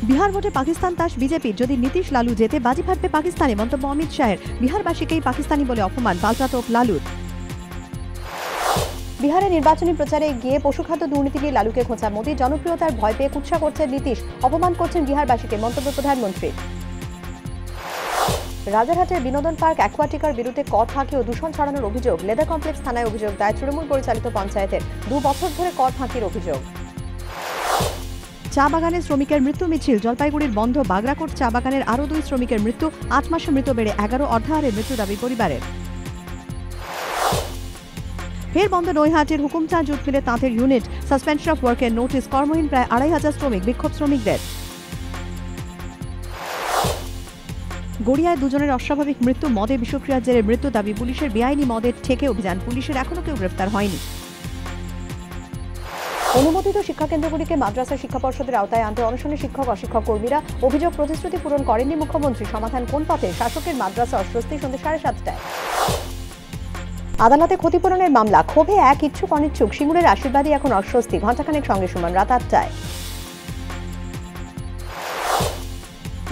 বিহার ভোটে পাকিস্তান তাস বিজেপির, যদি নীতিশ লালু জেতে বাজি ফাটবে পাকিস্তানে, মন্তব্য অমিত শাহের। বিহারবাসীকেই পাকিস্তানি বলে অপমান, পাল্টা তোপ লালুর। বিহারে নির্বাচনী প্রচারে গিয়ে পশুখাদ্য দুর্নীতি নিয়ে লালুকে খোঁচা মোদী, জনপ্রিয়তার ভয় পেয়ে কুৎসা করছেন নীতিশ, অপমান করছেন বিহারবাসীকে, মন্তব্য প্রধানমন্ত্রী। রাজারহাটের বিনোদন পার্ক অ্যাকোয়াটিকার বিরুদ্ধে কর ফাঁকি ও দূষণ ছড়ানোর অভিযোগ, লেদার কমপ্লেক্স থানায় অভিযোগ দায়ের তৃণমূল পরিচালিত পঞ্চায়েতের। 2 বছর ধরে কর ফাঁকির অভিযোগ। চা বাগানে শ্রমিকের মৃত্যু মিছিল, জলপাইগুড়ির বন্ধ বাগরাকোট চা বাগানের আরও 2 শ্রমিকের মৃত্যু, 8 মাসে মৃত বেড়ে 11, অর্ধাহারে মৃত্যু দাবি পরিবারের। ফের বন্ধ নৈহাটির হুকুমচা জুট মিলে তাঁতের ইউনিট, সাসপেনশন অফ ওয়ার্কের নোটিশ, কর্মহীন প্রায় 2,500 শ্রমিক, বিক্ষোভ শ্রমিকদের। গড়িয়ায় 2 জনের অস্বাভাবিক মৃত্যু, মদে বিষক্রিয়ার জেরে মৃত্যু দাবি পুলিশের, বেআইনি মদের ঠেকে অভিযান, পুলিশের এখনো কেউ গ্রেফতার হয়নি। অনুমোদিত শিক্ষাকেন্দ্রগুলিকে মাদ্রাসা শিক্ষা পর্ষদের আওতায় আনতে অনশনে শিক্ষক অশিক্ষক কর্মীরা, অভিযোগ প্রতিশ্রুতি পূরণ করেননি মুখ্যমন্ত্রী, সমাধান কোন পথে, শাসকের মাদ্রাসা অস্বস্তি, সন্ধ্যে 7:30টায়। আদালতে ক্ষতিপূরণের মামলা, ক্ষোভে এক ইচ্ছুক অনিচ্ছুক, সিঙ্গুরের আশীর্বাদী এখন অস্বস্তি, ঘণ্টাখানেক সঙ্গে সুমন, রাত 8টায়।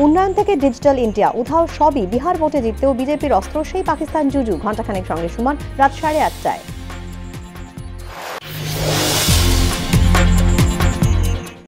উন্নয়ন থেকে ডিজিটাল ইন্ডিয়া, উধাও সবই, বিহার ভোটে জিততেও বিজেপির অস্ত্র সেই পাকিস্তান জুজু, ঘণ্টাখানেক সঙ্গে সুমন, রাত 8:30টায়।